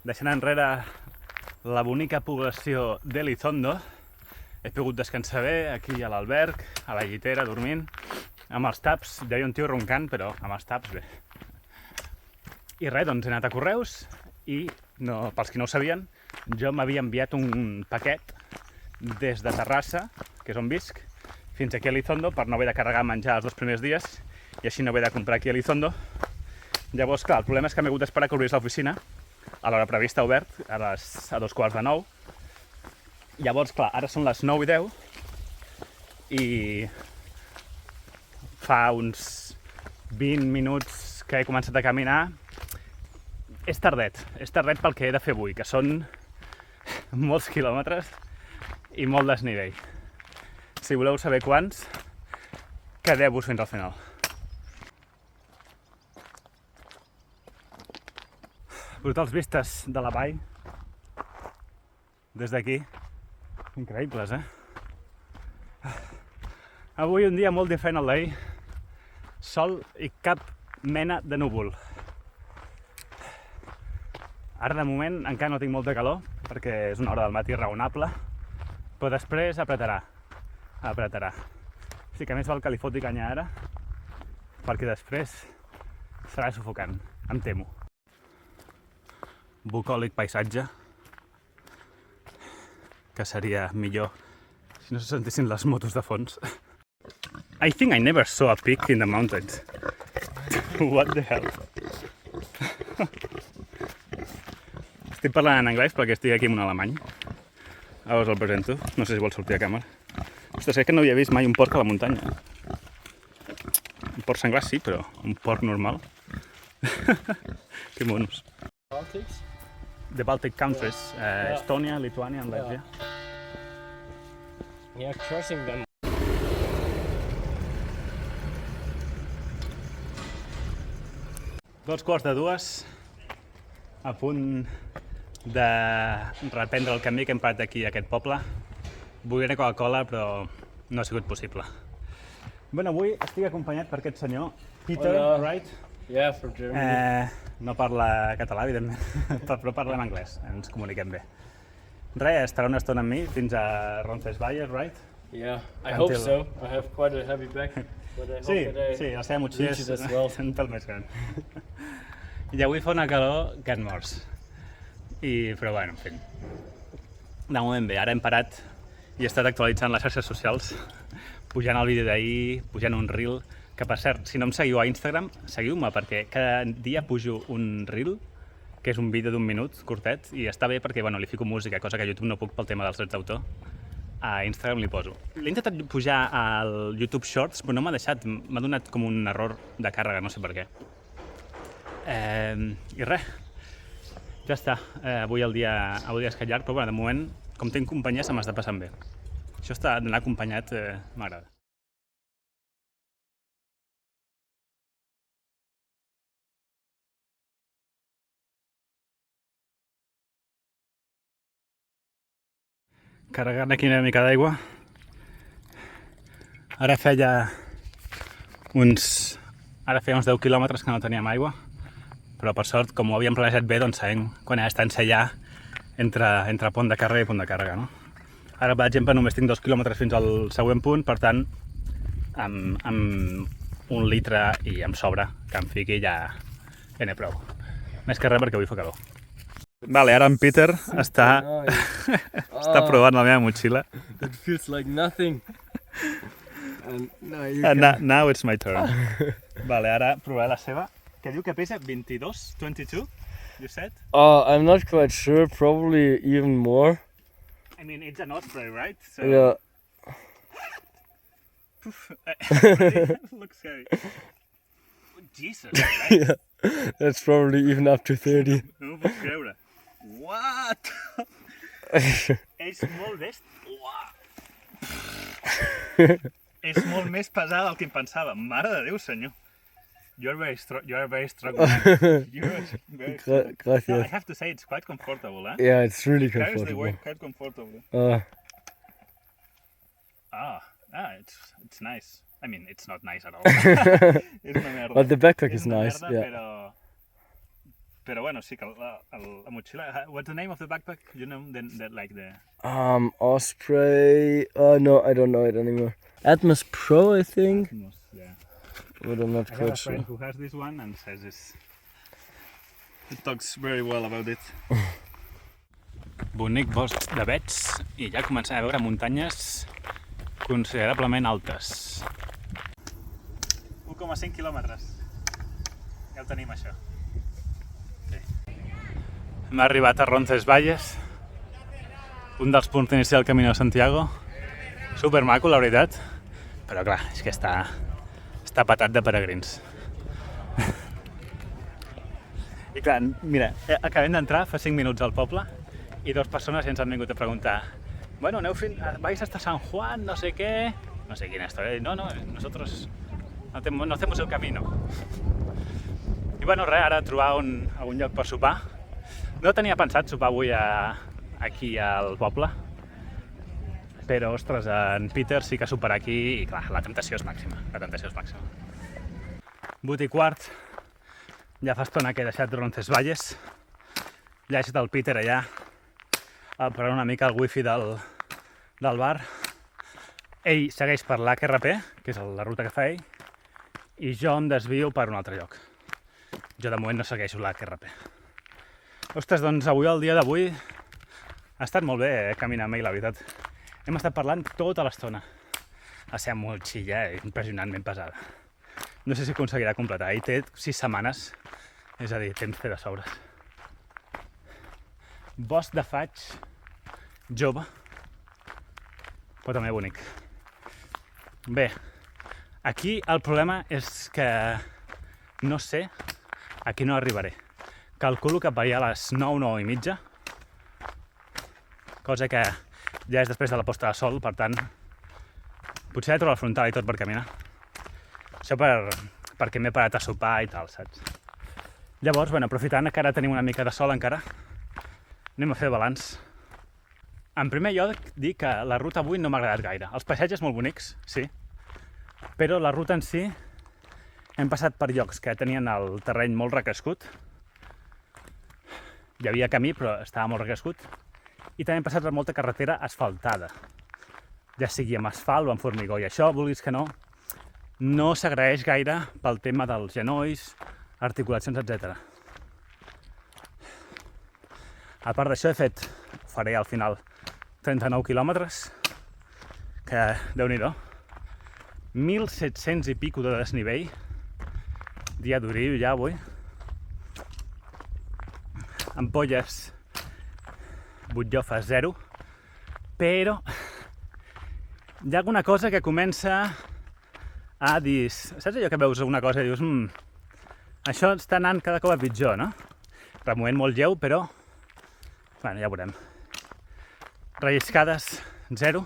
deixant enrere la bonica població d'Elizondo, he pogut descansar bé aquí a l'alberg, a la llitera, dormint, amb els taps. Hi havia un tio roncant, però amb els taps bé. I res, doncs he anat a correus i, no, pels que no ho sabien, jo m'havia enviat un paquet des de Terrassa, que és on visc, fins aquí a Elizondo, per no haver de carregar menjar els 2 primers dies i així no haver de comprar aquí a Elizondo. Llavors, clar, el problema és que m'he hagut d'esperar que obrís l'oficina a l'hora prevista obert, a 2:45. Llavors, clar, ara són les 9:10 i fa uns 20 minuts que he començat a caminar. És tardet pel que he de fer avui, que són molts quilòmetres i molt desnivell. Si voleu saber quants, quedeu-vos fins al final. Brutals vistes de la vall des d'aquí. Increïbles, Avui un dia molt diferent al d'ahir. Sol i cap mena de núvol. Ara de moment encara no tinc molta calor perquè és una hora del matí raonable, però després apretarà. Així que més val que li foti canya ara, perquè després serà sufocant, em temo. Bucòlic paisatge, que seria millor si no se sentissin les motos de fons. I think I never saw a peak in the mountains. What the hell? Estic parlant en anglès perquè estic aquí amb un alemany. Ara us el presento, no sé si vol sortir a càmera. Ostres, crec que no havia vist mai un porc a la muntanya. Un porc senglar sí, però un porc normal. Que monos. Baltics? The Baltic countries, Estonia, Lituania and Latvia. Yeah, crossing them. Dos quarts de dues, a punt de reprendre el camí que hem parat aquí a aquest poble. Volia anar a Coca-Cola, però no ha sigut possible. Bueno, avui estic acompanyat per aquest senyor, Peter, Hola. right? Yeah, from Germany. No parla català, evidentment, però parlem anglès, ens comuniquem bé. Res, estarà una estona amb mi fins a Roncesvalles, right? Yeah, I hope so. I have quite a heavy bag, but I hope that Sí, la seva motxilla reach it as well. és un pèl més gran. I avui fa una calor que et mors. Però bueno, en fi. De moment bé, ara hem parat i he estat actualitzant les xarxes socials, pujant el vídeo d'ahir, pujant un reel, que per cert, si no em seguiu a Instagram, seguiu-me perquè cada dia pujo un reel, que és un vídeo d'1 minut, curtet, i està bé perquè bueno, li fico música, cosa que a YouTube no puc pel tema dels drets d'autor. A Instagram li poso. L'he intentat pujar al YouTube Shorts, però no m'ha deixat, m'ha donat com un error de càrrega, no sé per què. I res, ja està. Avui el dia és que llarg, però bueno, de moment, com tinc companyia, se m'està passant bé. Això d'anar acompanyat m'agrada. Carregant aquí una mica d'aigua. Ara feia uns 10 quilòmetres que no teníem aigua, però per sort, com ho havíem planejat bé, doncs sabem quan està ensellar entre pont de càrrega i pont de càrrega, no? Ara, per exemple, només tinc 2 quilòmetres fins al següent punt, per tant, amb 1 litre i em sobra que em fiqui ja n'he prou. Més que res perquè avui fa calor. Vale, ara en Peter està provant la meva motxilla. It feels like nothing. And Now it's my turn. Vale, ara provaré la seva, que diu que pesa 22, you said? I'm not quite sure. Probably even more. I mean, it's an osprey, right? So Yeah. looks scary. Jesus, right? Yeah. That's probably even up to 30. No ho puc creure. What? És molt best. És molt més pesada del que em pensava. Mare de Déu, senyor. You are very strong. You are very strong. You are very strong. Gracias. No, I have to say it's quite comfortable, eh? Yeah, it's really Carries the comfortable. weight quite comfortably. It's nice. I mean, it's not nice at all. És una merda. But the backpack És is una nice. merda, Yeah. però bueno, sí que la motxilla... What's the name of the backpack? You know, like the... Osprey. No, I don't know it anymore. Atmos Pro, I think. Atmos, yeah. But I'm not I have a quite sure. friend who has this one and says this. It talks very well about it. Bonic bosc d'avets i ja comencem a veure muntanyes considerablement altes. 1,5 quilòmetres. Ja ho tenim, això. Sí. Hem arribat a Roncesvalles, un dels punts d'inici del Camino de Santiago. Super maco, la veritat, però clar, és que està patat de peregrins. I clar, mira, acabem d'entrar fa 5 minuts al poble i 2 persones ens han vingut a preguntar: bueno, vais hasta San Juan, no sé qué, no sé quina història. No, nosotros no hacemos el camino. I bueno, res, ara trobar algun lloc per sopar. No tenia pensat sopar avui aquí al poble, però, ostres, en Peter sí que soparà aquí i, clar, la tentació és màxima, 8:15. Ja fa estona que he deixat Roncesvalles. Ja he deixat el Peter allà a parar una mica el wifi del bar. Ell segueix per l'HRP, que és la ruta que fa ell, i jo em desvio per un altre lloc. Jo de moment no segueixo l'HRP. Ostres, doncs avui, el dia d'avui, ha estat molt bé caminar amb ell, la veritat. Hem estat parlant tota l'estona. La seva motxilla impressionantment pesada. No sé si aconseguirà completar. Ell té 6 setmanes, és a dir, temps té de sobres. Bosc de faig jove, però també bonic. Bé, aquí el problema és que no sé a qui no arribaré. Calculo que per allà a les 9:30, cosa que ja és després de la posta de sol, per tant, potser he de trobar el frontal i tot per caminar. Això perquè m'he parat a sopar i tal, saps? Llavors, bueno, aprofitant que ara tenim una mica de sol encara, anem a fer balanç. En primer lloc, dir que la ruta avui no m'ha agradat gaire. Els paisatges molt bonics, sí, però la ruta en si hem passat per llocs que tenien el terreny molt recrescut. Hi havia camí, però estava molt recrescut. I també hem passat per molta carretera asfaltada, ja sigui amb asfalt o amb formigó. I això, vulguis que no s'agraeix gaire pel tema dels genolls, articulacions, etc. A part d'això, faré al final 39 quilòmetres, que déu-n'hi-do, 1.700 i pico de desnivell, dia d'oriu ja avui, ampolles, butllofes 0, però hi ha alguna cosa que comença a dir... Saps allò que veus una cosa i dius això està anant cada cop a pitjor, no? Removent molt lleu, però... Bueno, ja veurem. Relliscades 0,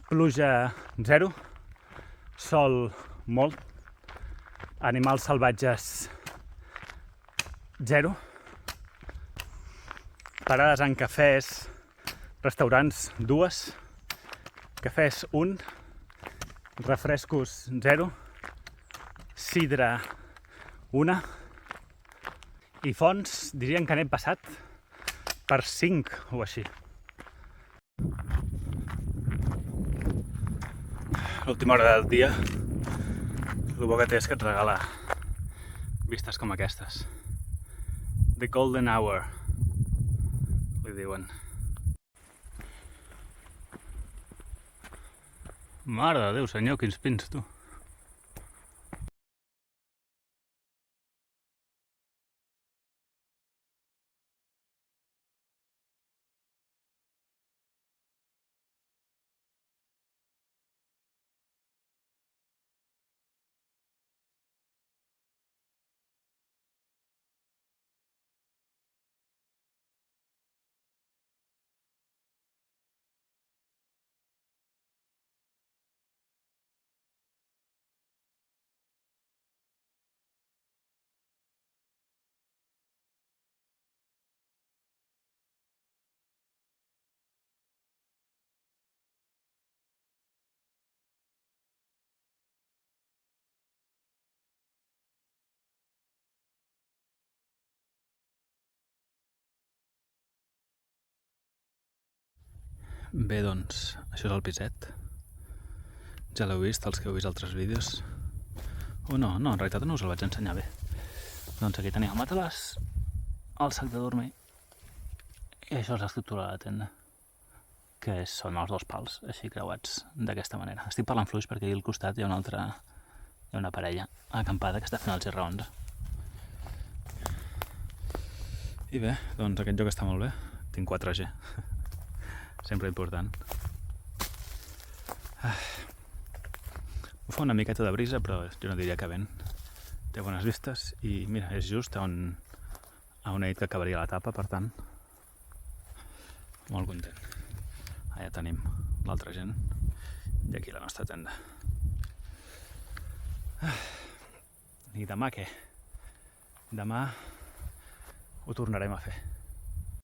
pluja 0, sol molt, animals salvatges 0, parades en cafès, restaurants 2, cafès 1, refrescos 0, sidra 1 i fonts, dirien que n'he passat per 5 o així. L'última hora del dia, el bo que té és que et regala vistes com aquestes. The Golden Hour, li diuen. Mare de Déu, senyor, quins pins, tu. Bé, doncs, això és el piset. Ja l'heu vist, els que heu vist altres vídeos. No, en realitat no us el vaig ensenyar bé. Doncs aquí teniu el matalàs, el sac de dormir, i això és l'estructura de la tenda, que són els dos pals, així creuats d'aquesta manera. Estic parlant fluix perquè aquí al costat hi ha una parella acampada que està fent els raons. I bé, doncs aquest joc està molt bé. Tinc 4G. Sempre important. Ho fa una miqueta de brisa, però jo no diria que vent. Té bones vistes i mira, és just on he dit que acabaria l'etapa, per tant, molt content. Allà tenim l'altra gent i aquí la nostra tenda. I demà què? Demà ho tornarem a fer.